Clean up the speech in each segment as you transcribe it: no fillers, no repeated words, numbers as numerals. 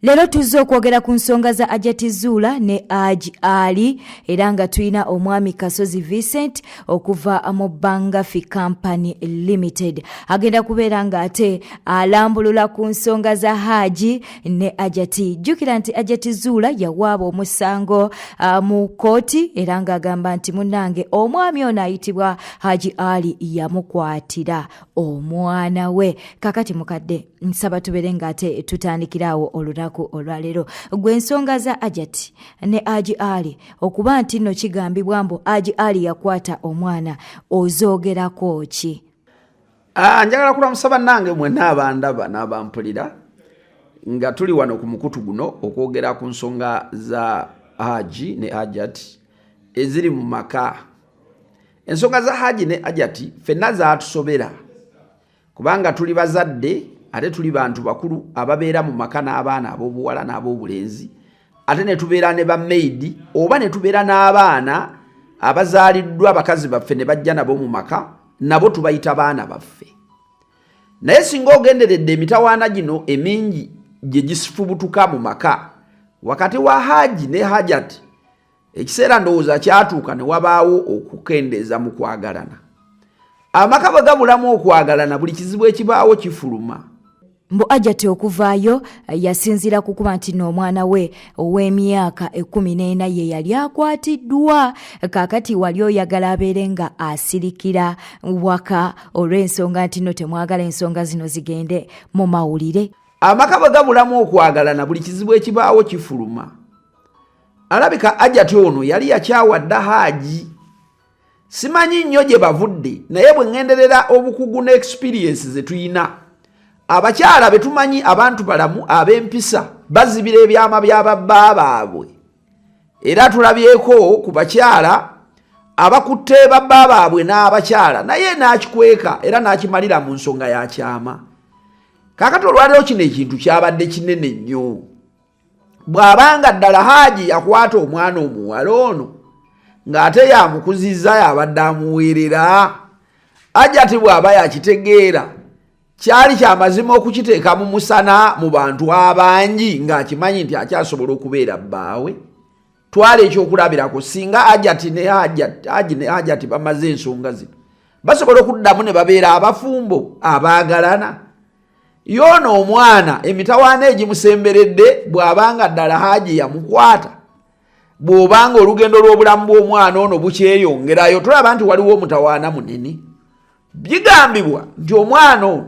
Lero tuzze okwogera ku nsonga za Hajjat Zuula ne Hajji Ali era nga tulina omwami Kasozi Vincent okuva mu Bangafi Company Limited. Agenda kubeera nga ate alambulula ku nsonga za Hajji ne Hajjat. Jjukira nti Hajjat Zuula yawaaba omusango mu kooti era nga agamba nti munnange omwami ono ayitibwa Hajji Ali yamukwatira omwana we. Kakati mukadde nsaba tubeere nga ate tutandikirawo olulaku olwalero. Gwe ensonga za Hajjat ne Hajji Ali okuba nti nno kigambibwa mbu Hajji Ali yakwata omwana ozoogerako ki? Njagala kulamusa nange mwenna abandaba n'abampulira nga tuli wano ku mukutu guno okwogera ku nsonga za Hajji ne Hajjat eziri mu maka. Ensonga za Hajji ne Hajjat ffenna zaatusobera kubanga tuli bazadde ate tuli bantu bakulu ababeera mu maka n'abaana ab'obuwala n'ab'obulenzi, ate ne tubeera ne bamaidi oba ne tubeera n'abaana abazaaliddwa abakazi baffe ne bajja nabo mu maka, nabo tubayita baana baffe. Naye singa ogenderedde emitawaana gino emingi gye gisifubutuka mu maka wakati wa Hajji ne Hajjat, ekiseera ndowooza kyatuuka ne wabaawo okukendeeza mu kwagalana. Amaka bwe gabulamu okwagalana buli kizibu ekibaawo kifuluma. Mbu Hajjat okuvaayo yasinzira ku kuba nti n'omwana we ow'emyaka 14 ye yali akwatiddwa. Kaakati wali oyagala abeere nga asirikira waka olw'ensonga nti no temwagala ensonga zino zigende mu mawulire. Amaka bwe gabulamu okwagalana buli kizibu ekibaawo kifuluma. Alabika Hajjat ono yali yakyawadda Hajji. Simanyi nnyo gye bavudde naye bwe ngenderera obukugu ne experience ze tuyina, abakyala betumanyi abantu balamu ab'empisa bazibira ebyama by'ababba baabwe. Era tulabyeko ku bakyala abakutte babba baabwe n'abakyala naye n'akikweka era n'akimalira mu nsonga ya kyama. Kaakati olwaliro kino ekintu kyabadde kinene nnyo. Bw'abanga ddala Hajji yakwata omwana omuwala ono ng'ate yamukuzizza yabadde amuweerera, Hajjat bw'aba yakitegeera kyali kyamazima okukiteeka mu musana mu bantu abangi ng'akimanyi nti akyasobola okubeera bbaawe. Twala ekyokulabirako singa Hajji ne Hajjat bamaze ensonga zino basobola okuddamu ne babeera abafumbo abaagalana. Yono omwana emitawaana egimusemberedde bw'abanga ddala Hajji yamukwata, bw'obanga olugendo lw'obulamu bw'omwana ono bukyeyongerayo tulaba nti waliwo omutawaana munene. Bigambibwa nti omwana ono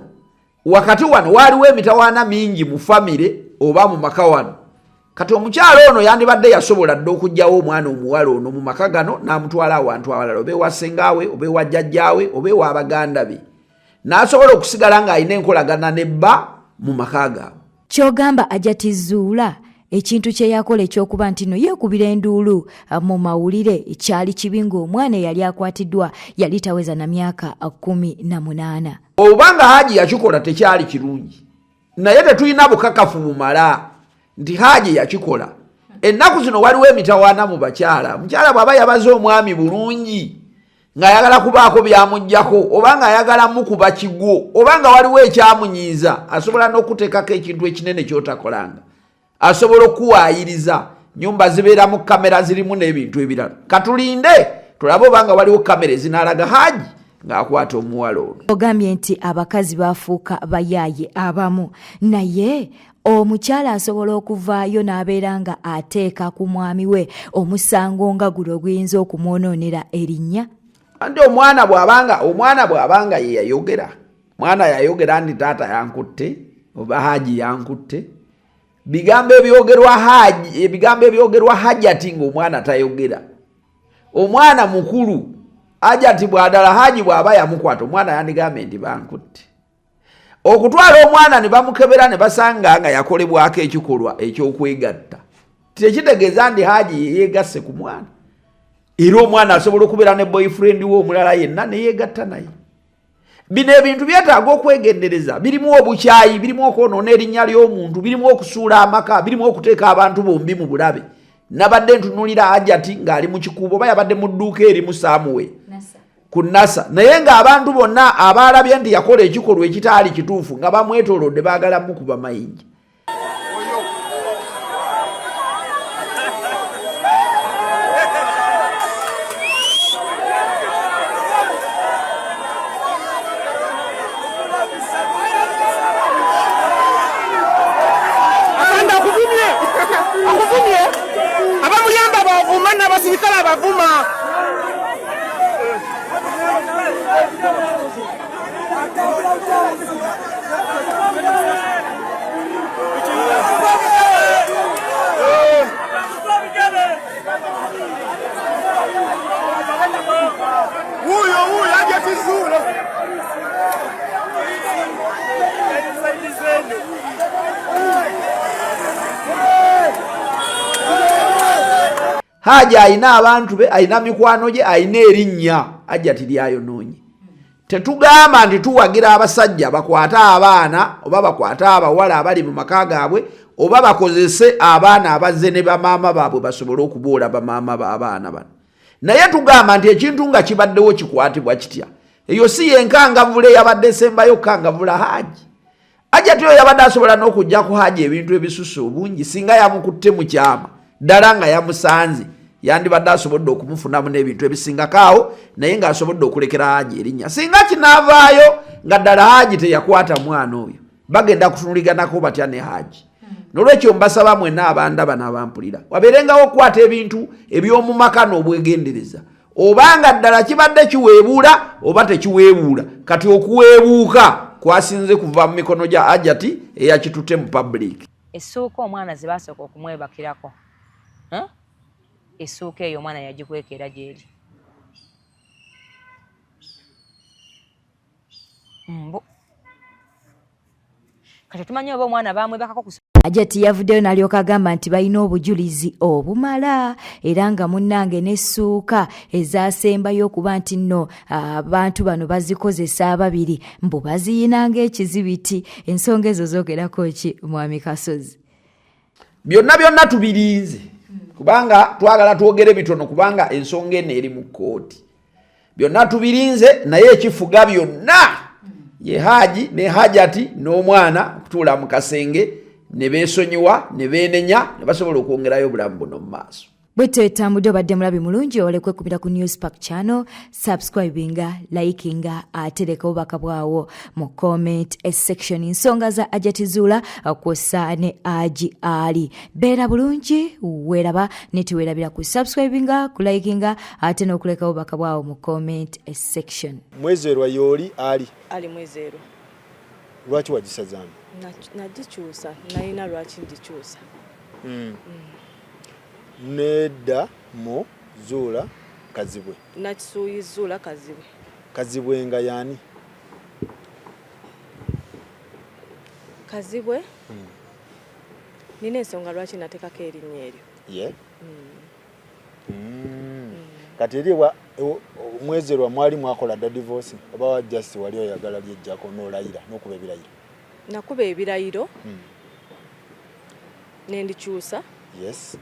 wakati wano waliwo emitawaana mingi mu famire oba mu maka wano. Kati omukyalo ono yandibadde yasobola dde okugyawo omwana omuwala ono mu maka gano n'amutwala awantu awalala, oba ewa ssengaawe oba ewa jjajjaawe oba ewa baganda be, n'asobola okusigala ng'alina enkolagana nebba mu maka gaabwe. Kyogamba Hajjat Zuula ekintu kye yakola ekyokuba nti no yeekubira enduulu mu mawulire kyali kibi ng'omwana yali akwatiddwa yali taweza na myaka 18. Obanga Hajji yakikola tekyali kirungi, naye tetulina bukakafu bumala nti Hajji yakikola. Ennaku zino waliwo emitawaana mu bakyala. Mukyala bw'aba yabaze omwami bulungi ng'ayagala kubaako byamuggyako oba ng'ayagala mukuba kigwo oba nga waliwo ekyamunyiiza, asobola n'okuteekako ekintu ekinene ky'otakolanga. Asobola okuwaayiriza. Nyumba zibeeramu kamera zirimu n'ebintu ebirala. Katulinde tulabe obanga waliwo kamera ezinaalaga Hajji ng'akwata omuwala ono. Ogambye nti abakazi bafuuka bayaaye abamu, naye omukyala asobola okuvaayo n'abeera nga ateeka ku mwami we omusango nga guno oguyinza okumwonoonera erinnya. Anti omwana bw'abanga ye yayogera, mwana yayogera nti taata yankutte oba Hajji yankutte, bigambo ebyogerwa Hajjat ng'omwana tayogera. Omwana mukulu Hajjat bw'adala Hajji bw'aba yamukwata omwana yandigambye nti bankutte. Okutwala omwana ne bamukebera ne basanga nga yakolebwako ekikolwa eky'okwegatta, tekitegeeza nti Hajji yeegasse ku mwana. Era omwana asobola okubeera ne boyfriend we omulala yenna ne yeegatta naye. Bino ebintu byetaaga okwegendereza. Birimu obukyayi, birimu okwonoona erinnya ly'omuntu, birimu okusuula amaka, birimu okuteeka abantu bombi mu bulabe. Nabadde ntunuulira Hajjat ng'ali mu kikuubo oba yabadde mu dduuka erimu Saamuwe ku Nasa, naye ng'abantu bonna abaalabye nti yakola ekikolwa ekitaali kituufu nga bamwetoolodde baagala mukuba mayinja. bavuma. Huyo Hajjat Zuula. Hajji ayina abantu be, ayina mikwano gye, ayina erinnya Hajjat lyayonoonye. Tetugamba nti tuwagira abasajja bakwata abaana oba bakwata abawala abali mu maka gaabwe oba bakozese abaana abazze ne bamaama baabwe basobole okuboola bamaama b'abaana bano. Naye tugamba nti ekintu nga kibaddewo kikwatibwa kitya. Eyo si yenkangavula eyabadde esembayo kangavula Hajji. Hajjat oyo yabadde asobola n'okujja ku Hajji ebintu ebisusse obungi singa yamukutte mu kyama ddala nga yamusanze yandibadde asobodde okumufunamu n'ebintu ebisingakaawo naye ng'asobodde okulekera Hajji erinnya. Singa kinaavaayo nga ddala Hajji teyakwata mwana oyo bagenda kutunuliganako batya ne Hajji. Nolwekyo mbasaba mwenna abanda bano abampulira wabeerengawo okukwata ebintu eby'omu maka n'obwegendereza. Obanga ddala kibadde kiweebuula oba tekiweebuula kati okuweebuuka kwasinze kuva mu mikono gya Hajjat eyakitutte mu public. Essuuka omwana ze basooka okumwebakirako. Essuuka eyo omwana yagikwekera gyeri. Kati tumanyi oba omwana bamwebakako ku Hajjat yavuddeyo n'alyoka agamba nti balina obujulizi obumala era nga munnange n'essuuka ezaasembayo okuba nti nno abantu bano bazikozesa ababiri mbu baziyinanga ekizibiti. Ensonga ezo zoogerako ki mwami Kasozi? Byonna tubirinze kubanga twagala twogere bitono kubanga ensonga eno eri mu kkooti. Byonna tubirinze naye ekifuga byonna ye Hajji ne Hajjat n'omwana kutuula mu kasenge ne beesonyiwa ne beenenya ne basobola okwongerayo obulamu buno mu maaso. Bwetyo etambudde obadde mulabi mulungi ole kwekubira ku Newspark channel, subscribinga, likinga, atereka obubaka bwawo mu comment section. Ensonga za Hajjat Zuula kwossa ne Hajji Ali. Beera bulungi, weeraba ne tuweerabira ku subscribinga, ku likinga ate n'okuleka obubaka bwawo mu comment section. Mwezerwa yoli Ali mwezerwa. Lwaki wagisazamu? Nagikyusa, nalina lwaki ngikyusa. Nedda mo Zuula Kazibwe. Nakisuuyi Zuula Kazibwe. Kazibwe nga yani? Kazibwe? Nina ensonga lwaki nateekako erinnya eryo. Ye? Kati eriwa mwezerwa mwali mwakola dda divorce oba wa just wali oyagala lyejjako n'olayira n'okuba ebirayiro? Nakuba ebirayiro nendikyusa. Yes.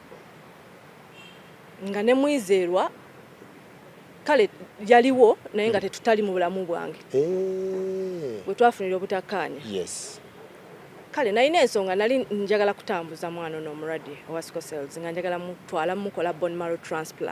Nga ne mwizerwa kale yaliwo naye nga tetutali mu bulamu bwange. Bwe twafunira obutakkaanya. Yes. Kale nalina ensonga nali njagala kutambuza mwana n'omulwadde owa sickle cells nga njagala mutwala mukola bone marrow transplant.